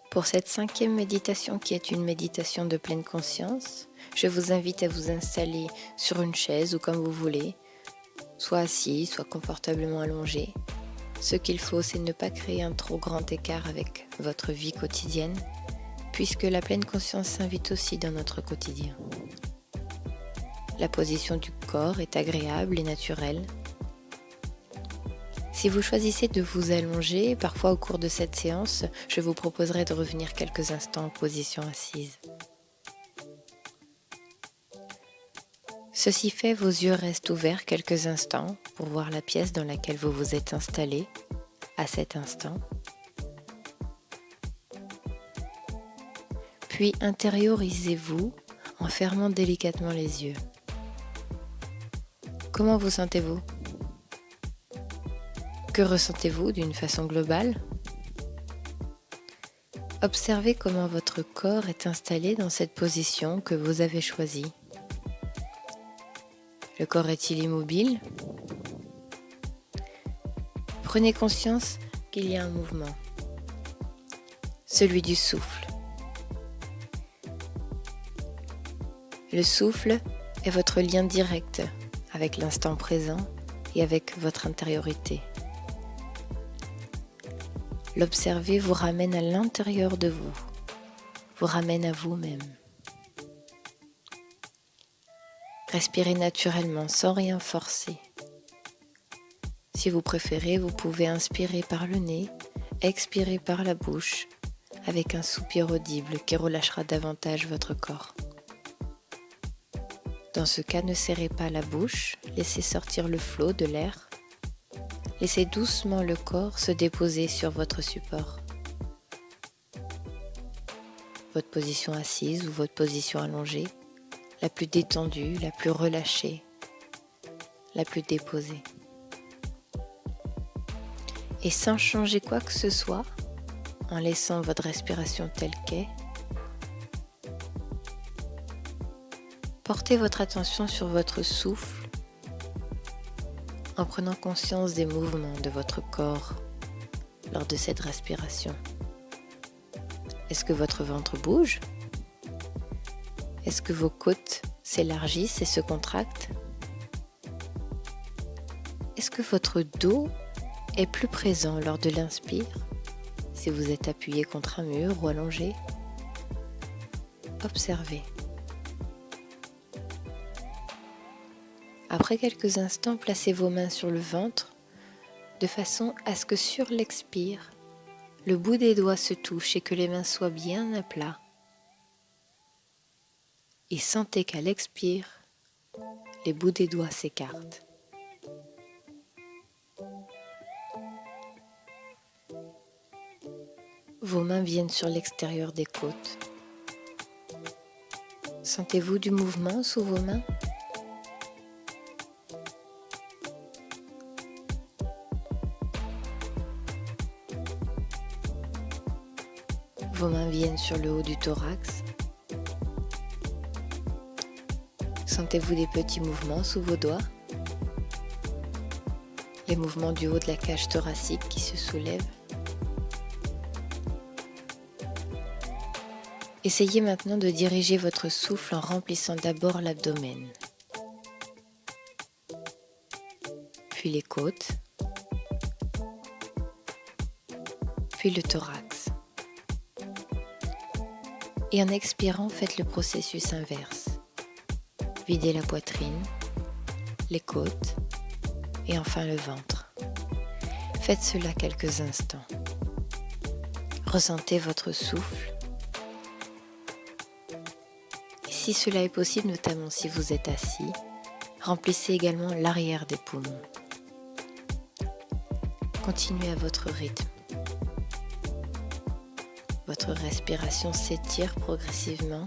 Pour cette 5e méditation qui est une méditation de pleine conscience, je vous invite à vous installer sur une chaise ou comme vous voulez, soit assis, soit confortablement allongé. Ce qu'il faut, c'est ne pas créer un trop grand écart avec votre vie quotidienne, puisque la pleine conscience s'invite aussi dans notre quotidien. La position du corps est agréable et naturelle. Si vous choisissez de vous allonger, parfois au cours de cette séance, je vous proposerai de revenir quelques instants en position assise. Ceci fait, vos yeux restent ouverts quelques instants pour voir la pièce dans laquelle vous vous êtes installé à cet instant. Puis intériorisez-vous en fermant délicatement les yeux. Comment vous sentez-vous ? Que ressentez-vous d'une façon globale ? Observez comment votre corps est installé dans cette position que vous avez choisie. Le corps est-il immobile ? Prenez conscience qu'il y a un mouvement, celui du souffle. Le souffle est votre lien direct avec l'instant présent et avec votre intériorité. L'observer vous ramène à l'intérieur de vous, vous ramène à vous-même. Respirez naturellement, sans rien forcer. Si vous préférez, vous pouvez inspirer par le nez, expirer par la bouche, avec un soupir audible qui relâchera davantage votre corps. Dans ce cas, ne serrez pas la bouche, laissez sortir le flot de l'air. Laissez doucement le corps se déposer sur votre support. Votre position assise ou votre position allongée, la plus détendue, la plus relâchée, la plus déposée. Et sans changer quoi que ce soit, en laissant votre respiration telle qu'est, portez votre attention sur votre souffle en prenant conscience des mouvements de votre corps lors de cette respiration. Est-ce que votre ventre bouge ? Est-ce que vos côtes s'élargissent et se contractent ? Est-ce que votre dos est plus présent lors de l'inspire, si vous êtes appuyé contre un mur ou allongé ? Observez. Après quelques instants, placez vos mains sur le ventre de façon à ce que sur l'expire, le bout des doigts se touche et que les mains soient bien à plat. Et sentez qu'à l'expire, les bouts des doigts s'écartent. Vos mains viennent sur l'extérieur des côtes. Sentez-vous du mouvement sous vos mains ? Vos mains viennent sur le haut du thorax. Sentez-vous des petits mouvements sous vos doigts ? Les mouvements du haut de la cage thoracique qui se soulèvent. Essayez maintenant de diriger votre souffle en remplissant d'abord l'abdomen, puis les côtes, puis le thorax. Et en expirant, faites le processus inverse. Videz la poitrine, les côtes et enfin le ventre. Faites cela quelques instants. Ressentez votre souffle. Et si cela est possible, notamment si vous êtes assis, remplissez également l'arrière des poumons. Continuez à votre rythme. Votre respiration s'étire progressivement,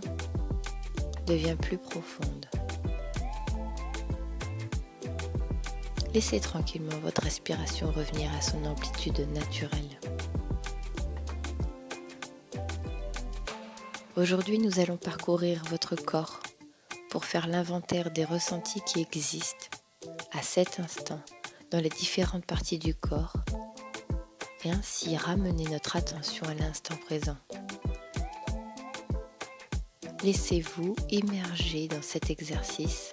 devient plus profonde. Laissez tranquillement votre respiration revenir à son amplitude naturelle. Aujourd'hui, nous allons parcourir votre corps pour faire l'inventaire des ressentis qui existent à cet instant dans les différentes parties du corps et ainsi ramener notre attention à l'instant présent. Laissez-vous immerger dans cet exercice.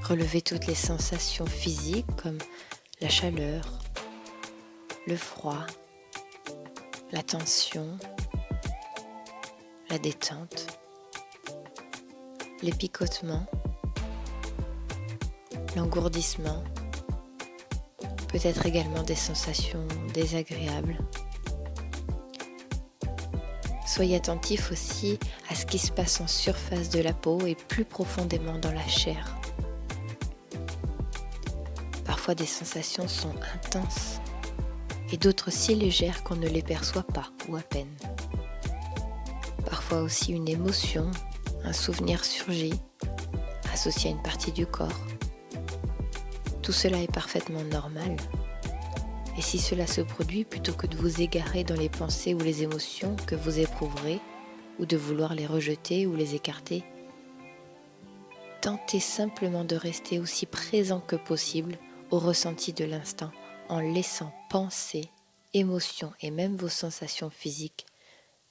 Relevez toutes les sensations physiques comme la chaleur, le froid, la tension, la détente, les picotements, l'engourdissement, peut-être également des sensations désagréables. Soyez attentif aussi à ce qui se passe en surface de la peau et plus profondément dans la chair. Parfois des sensations sont intenses et d'autres si légères qu'on ne les perçoit pas ou à peine. Parfois aussi une émotion, un souvenir surgit, associé à une partie du corps. Tout cela est parfaitement normal. Et si cela se produit, plutôt que de vous égarer dans les pensées ou les émotions que vous éprouverez, ou de vouloir les rejeter ou les écarter, tentez simplement de rester aussi présent que possible au ressenti de l'instant, en laissant pensées, émotions et même vos sensations physiques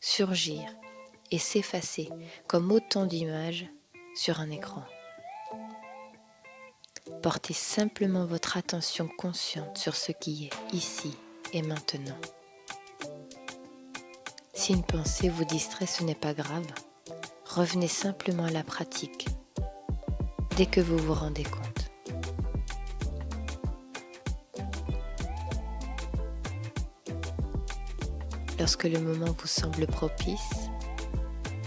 surgir et s'effacer comme autant d'images sur un écran. Portez simplement votre attention consciente sur ce qui est ici et maintenant. Si une pensée vous distrait, ce n'est pas grave. Revenez simplement à la pratique dès que vous vous rendez compte. Lorsque le moment vous semble propice,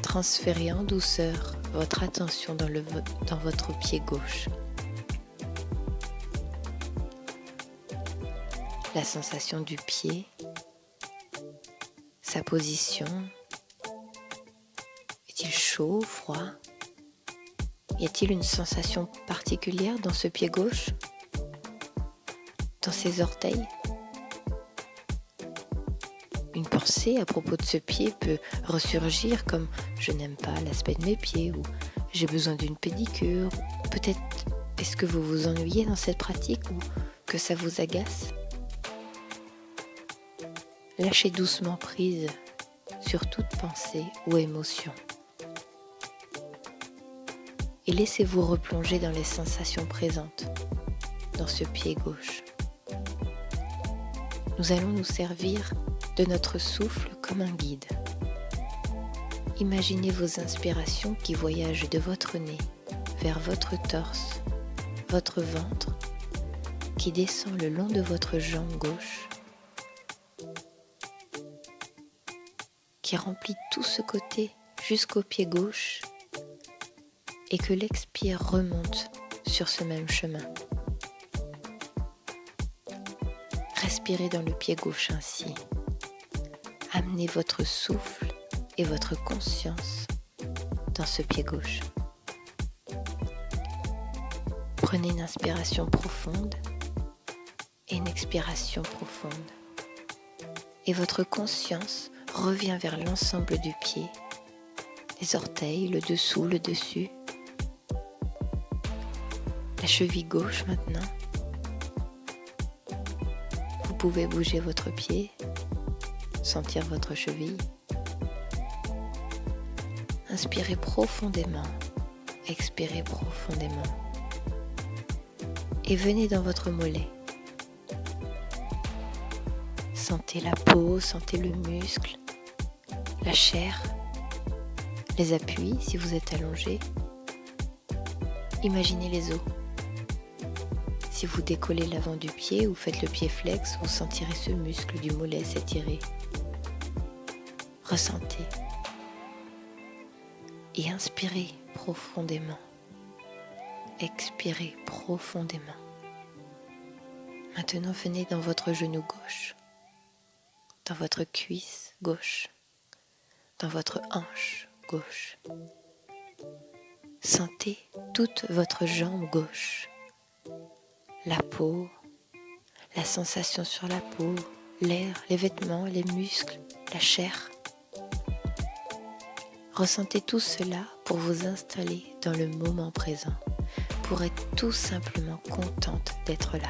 transférez en douceur votre attention dans votre pied gauche. La sensation du pied, sa position, est-il chaud ou froid? Y a-t-il une sensation particulière dans ce pied gauche? Dans ses orteils? Une pensée à propos de ce pied peut ressurgir comme « je n'aime pas l'aspect de mes pieds » ou « j'ai besoin d'une pédicure » ou peut-être est-ce que vous vous ennuyez dans cette pratique ou que ça vous agace? Lâchez doucement prise sur toute pensée ou émotion et laissez-vous replonger dans les sensations présentes dans ce pied gauche. Nous allons nous servir de notre souffle comme un guide. Imaginez vos inspirations qui voyagent de votre nez vers votre torse, votre ventre, qui descend le long de votre jambe gauche, qui remplit tout ce côté jusqu'au pied gauche et que l'expire remonte sur ce même chemin. Respirez dans le pied gauche ainsi. Amenez votre souffle et votre conscience dans ce pied gauche. Prenez une inspiration profonde et une expiration profonde. Et votre conscience revient vers l'ensemble du pied, les orteils, le dessous, le dessus, la cheville gauche maintenant. Vous pouvez bouger votre pied, sentir votre cheville. Inspirez profondément, expirez profondément. Et venez dans votre mollet. Sentez la peau, sentez le muscle, la chair, les appuis si vous êtes allongé. Imaginez les os. Si vous décollez l'avant du pied ou faites le pied flex, vous sentirez ce muscle du mollet s'étirer. Ressentez et inspirez profondément. Expirez profondément. Maintenant, venez dans votre genou gauche, dans votre cuisse gauche, dans votre hanche gauche. Sentez toute votre jambe gauche, la peau, la sensation sur la peau, l'air, les vêtements, les muscles, la chair. Ressentez tout cela pour vous installer dans le moment présent, pour être tout simplement contente d'être là,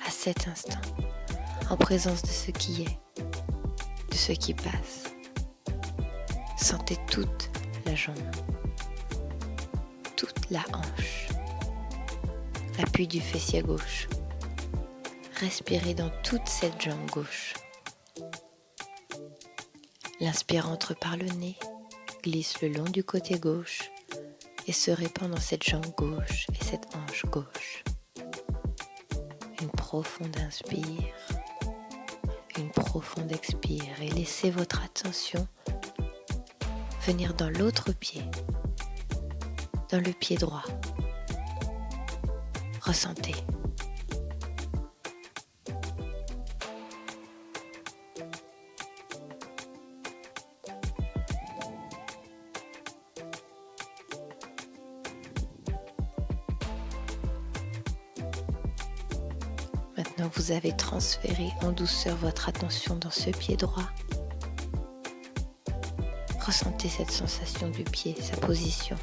à cet instant, en présence de ce qui est, de ce qui passe. Sentez toute la jambe, toute la hanche, l'appui du fessier gauche. Respirez dans toute cette jambe gauche. L'inspire entre par le nez, glisse le long du côté gauche et se répand dans cette jambe gauche et cette hanche gauche. Une profonde inspire, une profonde expire et laissez votre attention venir dans l'autre pied, dans le pied droit. Ressentez. Maintenant, vous avez transféré en douceur votre attention dans ce pied droit. Ressentez cette sensation du pied, sa position.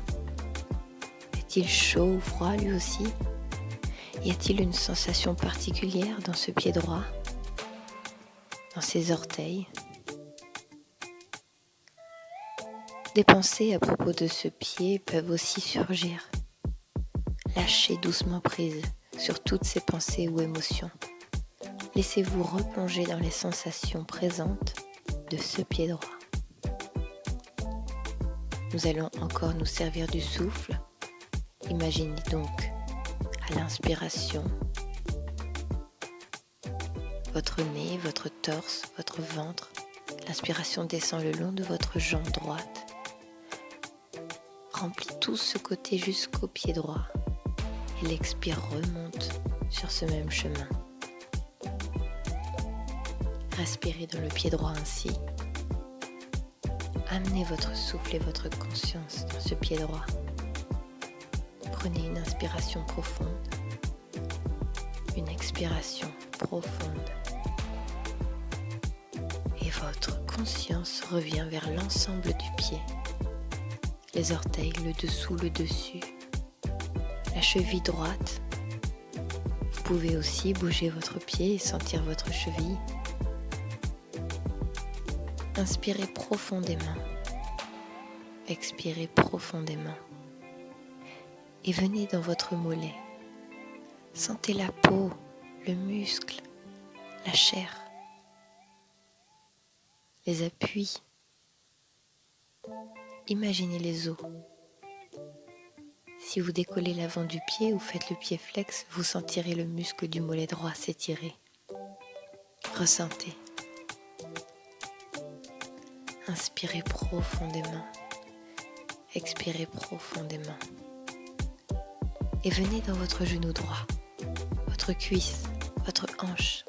Est-il chaud ou froid lui aussi? Y a-t-il une sensation particulière dans ce pied droit, dans ses orteils? Des pensées à propos de ce pied peuvent aussi surgir. Lâchez doucement prise sur toutes ces pensées ou émotions. Laissez-vous replonger dans les sensations présentes de ce pied droit. Nous allons encore nous servir du souffle. Imaginez donc à l'inspiration votre nez, votre torse, votre ventre. L'inspiration descend le long de votre jambe droite. Remplit tout ce côté jusqu'au pied droit. Et l'expire remonte sur ce même chemin. Respirez dans le pied droit ainsi. Amenez votre souffle et votre conscience dans ce pied droit. Prenez une inspiration profonde, une expiration profonde. Et votre conscience revient vers l'ensemble du pied. Les orteils, le dessous, le dessus. La cheville droite. Vous pouvez aussi bouger votre pied et sentir votre cheville. Inspirez profondément. Expirez profondément. Et venez dans votre mollet. Sentez la peau, le muscle, la chair, les appuis. Imaginez les os. Si vous décollez l'avant du pied ou faites le pied flex, vous sentirez le muscle du mollet droit s'étirer. Ressentez. Inspirez profondément. Expirez profondément. Et venez dans votre genou droit, votre cuisse, votre hanche.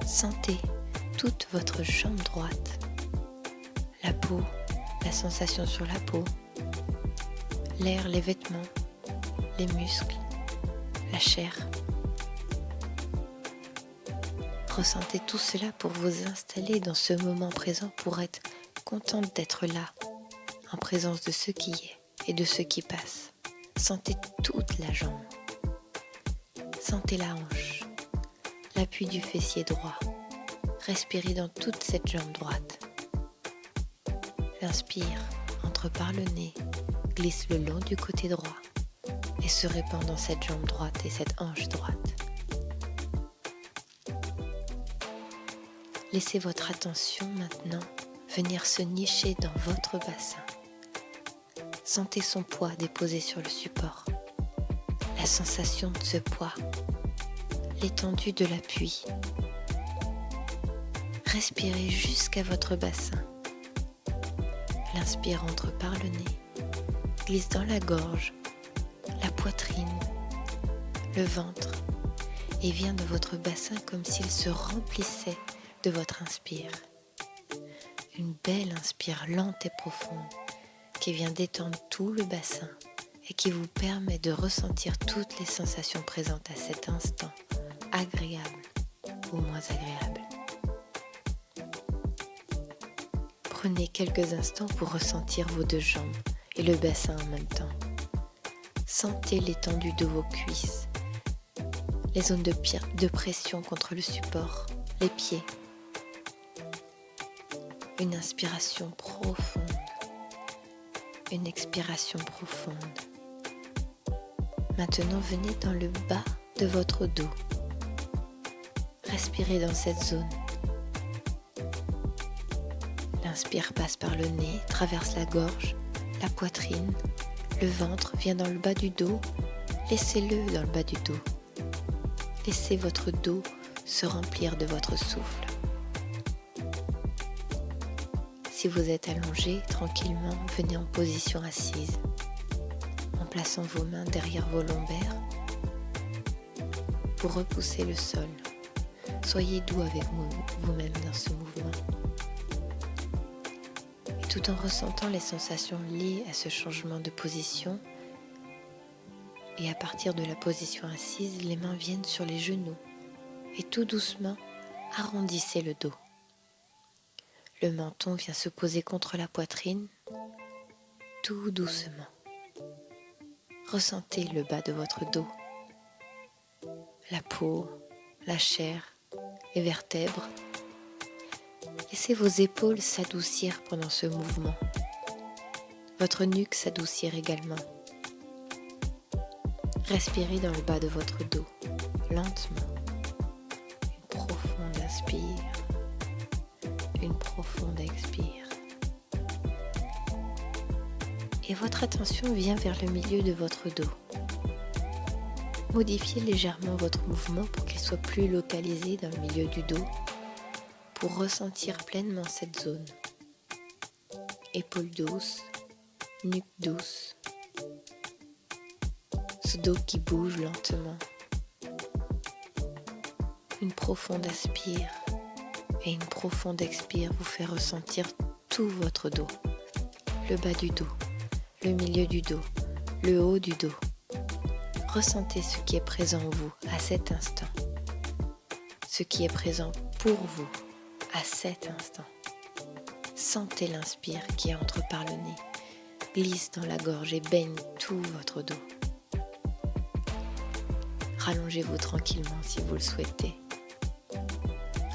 Sentez toute votre jambe droite, la peau, la sensation sur la peau, l'air, les vêtements, les muscles, la chair. Ressentez tout cela pour vous installer dans ce moment présent, pour être contente d'être là, en présence de ce qui est et de ce qui passe. Sentez toute la jambe. Sentez la hanche, l'appui du fessier droit. Respirez dans toute cette jambe droite. L'inspire entre par le nez, glisse le long du côté droit et se répand dans cette jambe droite et cette hanche droite. Laissez votre attention maintenant venir se nicher dans votre bassin. Sentez son poids déposé sur le support, la sensation de ce poids, l'étendue de l'appui. Respirez jusqu'à votre bassin. L'inspire entre par le nez, glisse dans la gorge, la poitrine, le ventre et vient dans votre bassin comme s'il se remplissait de votre inspire. Une belle inspire lente et profonde qui vient détendre tout le bassin et qui vous permet de ressentir toutes les sensations présentes à cet instant, agréables ou moins agréables. Prenez quelques instants pour ressentir vos deux jambes et le bassin en même temps. Sentez l'étendue de vos cuisses, les zones de pression contre le support, les pieds. Une inspiration profonde. Une expiration profonde. Maintenant, venez dans le bas de votre dos. Respirez dans cette zone. L'inspire passe par le nez, traverse la gorge, la poitrine, le ventre vient dans le bas du dos. Laissez-le dans le bas du dos. Laissez votre dos se remplir de votre souffle. Si vous êtes allongé, tranquillement, venez en position assise, en plaçant vos mains derrière vos lombaires pour repousser le sol. Soyez doux avec vous-même dans ce mouvement. Et tout en ressentant les sensations liées à ce changement de position, et à partir de la position assise, les mains viennent sur les genoux et tout doucement, arrondissez le dos. Le menton vient se poser contre la poitrine, tout doucement. Ressentez le bas de votre dos, la peau, la chair, les vertèbres. Laissez vos épaules s'adoucir pendant ce mouvement. Votre nuque s'adoucir également. Respirez dans le bas de votre dos, lentement. Une profonde inspire, une profonde expire. Et votre attention vient vers le milieu de votre dos. Modifiez légèrement votre mouvement pour qu'il soit plus localisé dans le milieu du dos, pour ressentir pleinement cette zone. Épaules douces, nuque douce. Ce dos qui bouge lentement. Une profonde inspire et une profonde expire vous fait ressentir tout votre dos. Le bas du dos, le milieu du dos, le haut du dos. Ressentez ce qui est présent en vous à cet instant. Ce qui est présent pour vous à cet instant. Sentez l'inspire qui entre par le nez, glisse dans la gorge et baigne tout votre dos. Rallongez-vous tranquillement si vous le souhaitez.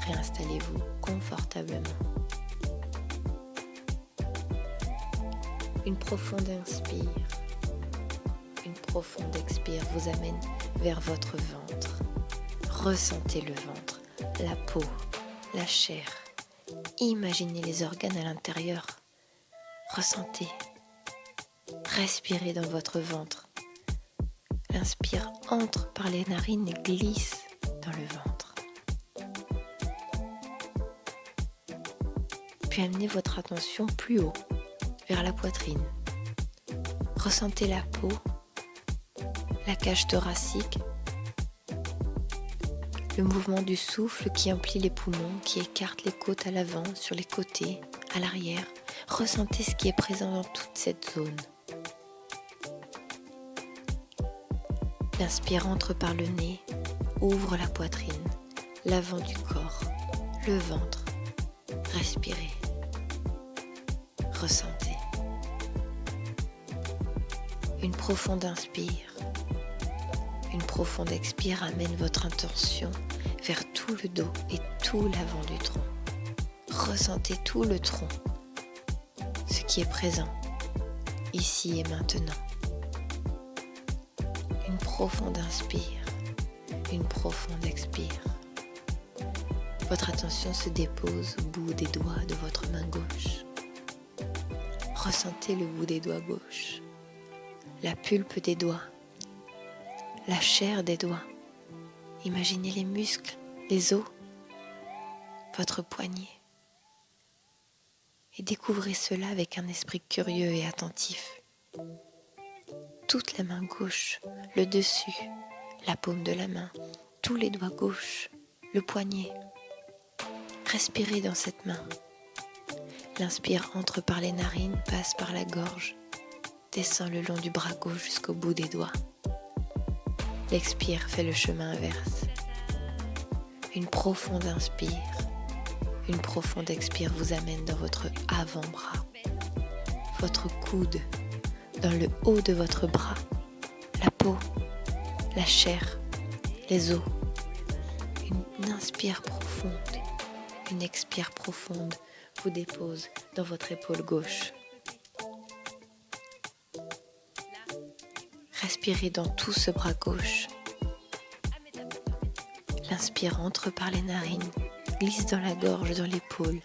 Réinstallez-vous confortablement. Une profonde inspire, une profonde expire vous amène vers votre ventre. Ressentez le ventre, la peau, la chair. Imaginez les organes à l'intérieur. Ressentez. Respirez dans votre ventre. L'inspire entre par les narines et glisse dans le ventre. Puis amenez votre attention plus haut, vers la poitrine. Ressentez la peau, la cage thoracique, le mouvement du souffle qui emplit les poumons, qui écarte les côtes à l'avant, sur les côtés, à l'arrière. Ressentez ce qui est présent dans toute cette zone. L'inspire entre par le nez, ouvre la poitrine, l'avant du corps, le ventre. Respirez. Ressentez. Une profonde inspire. Une profonde expire amène votre intention vers tout le dos et tout l'avant du tronc. Ressentez tout le tronc, ce qui est présent, ici et maintenant. Une profonde inspire, une profonde expire. Votre attention se dépose au bout des doigts de votre main gauche. Ressentez le bout des doigts gauche, la pulpe des doigts, la chair des doigts. Imaginez les muscles, les os, votre poignet. Et découvrez cela avec un esprit curieux et attentif. Toute la main gauche, le dessus, la paume de la main, tous les doigts gauches, le poignet. Respirez dans cette main. L'inspire entre par les narines, passe par la gorge, descend le long du bras gauche jusqu'au bout des doigts. L'expire fait le chemin inverse. Une profonde inspire, une profonde expire vous amène dans votre avant-bras, votre coude, dans le haut de votre bras, la peau, la chair, les os. Une inspire profonde, une expire profonde vous dépose dans votre épaule gauche. Respirez dans tout ce bras gauche. L'inspire entre par les narines, glisse dans la gorge, dans l'épaule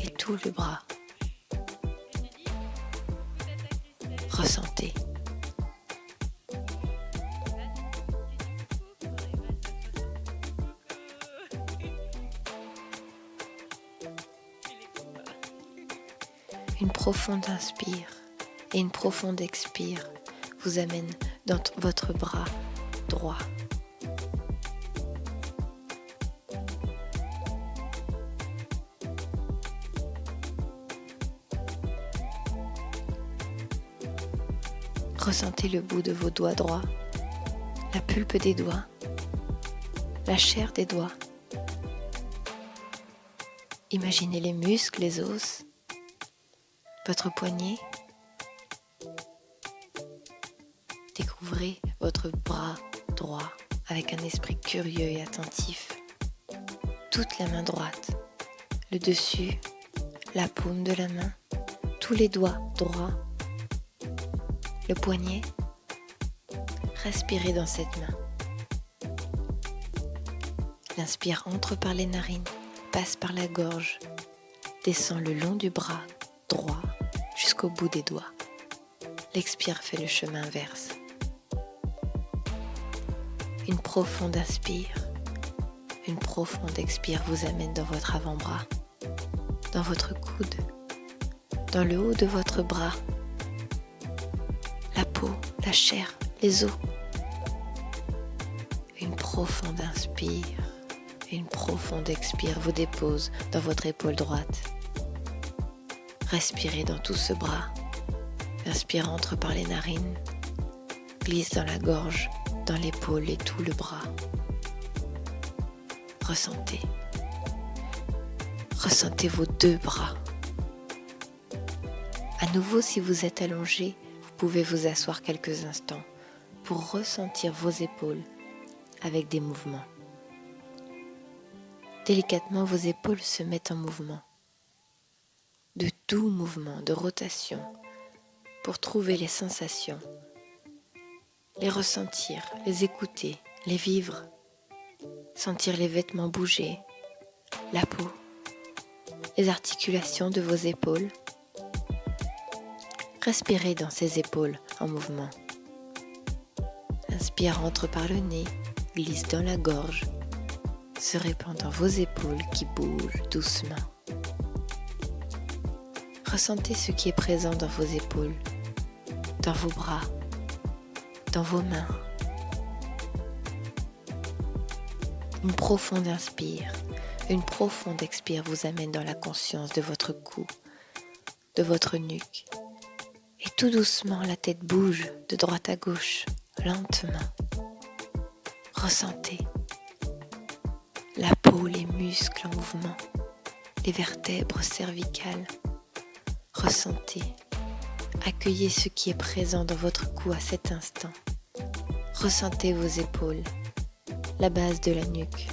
et tout le bras. Ressentez. Une profonde inspire et une profonde expire vous amène dans votre bras droit. Ressentez le bout de vos doigts droits, la pulpe des doigts, la chair des doigts. Imaginez les muscles, les os, votre poignet. Découvrez votre bras droit avec un esprit curieux et attentif. Toute la main droite, le dessus, la paume de la main, tous les doigts droits, le poignet. Respirez dans cette main. L'inspire entre par les narines, passe par la gorge, descend le long du bras droit jusqu'au bout des doigts. L'expire fait le chemin inverse. Une profonde inspire, une profonde expire vous amène dans votre avant-bras, dans votre coude, dans le haut de votre bras, la peau, la chair, les os. Une profonde inspire, une profonde expire vous dépose dans votre épaule droite. Respirez dans tout ce bras. L'inspire entre par les narines, glisse dans la gorge, dans l'épaule et tout le bras. Ressentez. Ressentez vos deux bras. À nouveau, si vous êtes allongé, vous pouvez vous asseoir quelques instants pour ressentir vos épaules avec des mouvements. Délicatement, vos épaules se mettent en mouvement. De doux mouvements de rotation pour trouver les sensations, les ressentir, les écouter, les vivre, sentir les vêtements bouger, la peau, les articulations de vos épaules. Respirez dans ces épaules en mouvement. L'inspire entre par le nez, glisse dans la gorge, se répand dans vos épaules qui bougent doucement. Ressentez ce qui est présent dans vos épaules, dans vos bras, dans vos mains. Une profonde inspire, une profonde expire vous amène dans la conscience de votre cou, de votre nuque. Et tout doucement, la tête bouge de droite à gauche, lentement. Ressentez la peau, les muscles en mouvement, les vertèbres cervicales. Ressentez, accueillez ce qui est présent dans votre cou à cet instant. Ressentez vos épaules, la base de la nuque.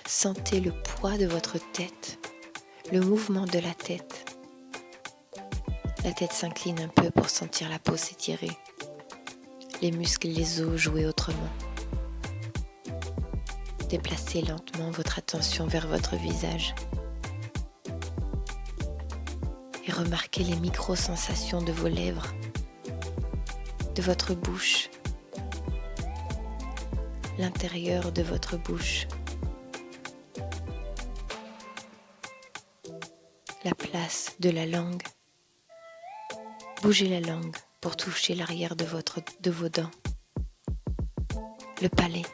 Sentez le poids de votre tête, le mouvement de la tête. La tête s'incline un peu pour sentir la peau s'étirer, les muscles et les os jouer autrement. Déplacez lentement votre attention vers votre visage. Et remarquez les micro-sensations de vos lèvres, de votre bouche, l'intérieur de votre bouche, la place de la langue. Bougez la langue pour toucher l'arrière de vos dents, le palais.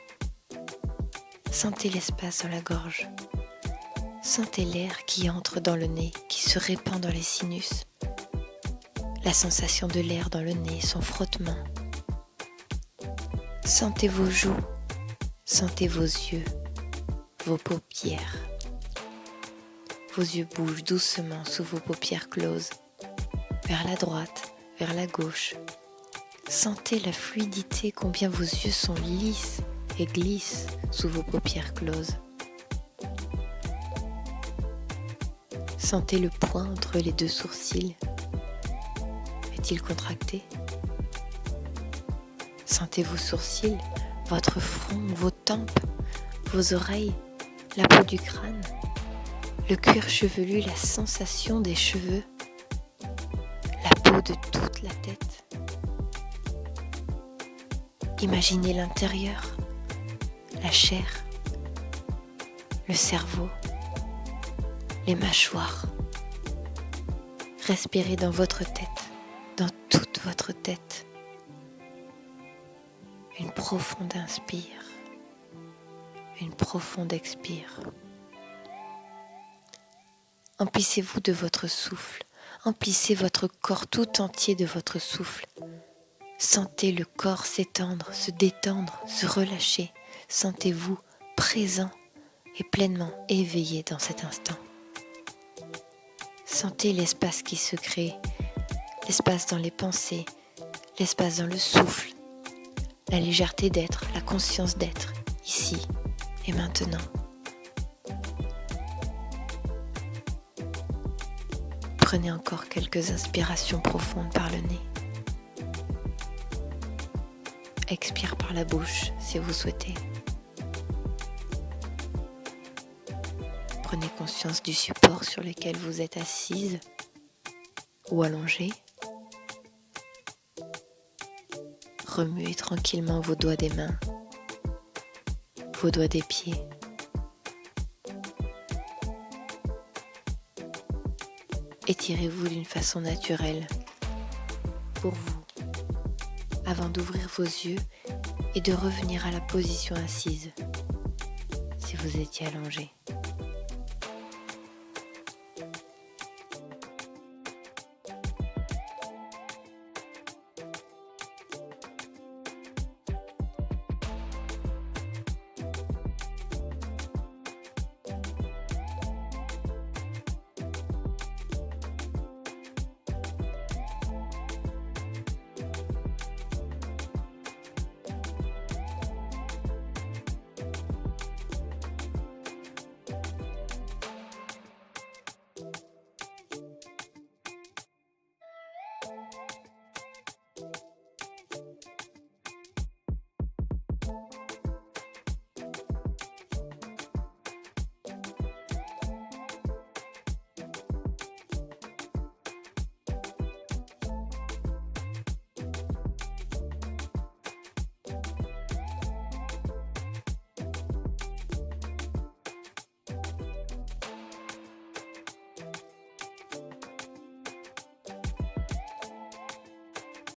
Sentez l'espace dans la gorge. Sentez l'air qui entre dans le nez, qui se répand dans les sinus. La sensation de l'air dans le nez, son frottement. Sentez vos joues, sentez vos yeux, vos paupières. Vos yeux bougent doucement sous vos paupières closes, vers la droite, vers la gauche. Sentez la fluidité, combien vos yeux sont lisses et glissent sous vos paupières closes. Sentez le point entre les deux sourcils. Est-il contracté? Sentez vos sourcils, votre front, vos tempes, vos oreilles, la peau du crâne, le cuir chevelu, la sensation des cheveux, la peau de toute la tête. Imaginez l'intérieur, la chair, le cerveau, les mâchoires. Respirez dans votre tête, dans toute votre tête. Une profonde inspire, une profonde expire. Emplissez-vous de votre souffle, emplissez votre corps tout entier de votre souffle. Sentez le corps s'étendre, se détendre, se relâcher. Sentez-vous présent et pleinement éveillé dans cet instant. Sentez l'espace qui se crée, l'espace dans les pensées, l'espace dans le souffle, la légèreté d'être, la conscience d'être, ici et maintenant. Prenez encore quelques inspirations profondes par le nez. Expire par la bouche si vous souhaitez. Prenez conscience du support sur lequel vous êtes assise ou allongée. Remuez tranquillement vos doigts des mains, vos doigts des pieds. Étirez-vous d'une façon naturelle pour vous avant d'ouvrir vos yeux et de revenir à la position assise si vous étiez allongé.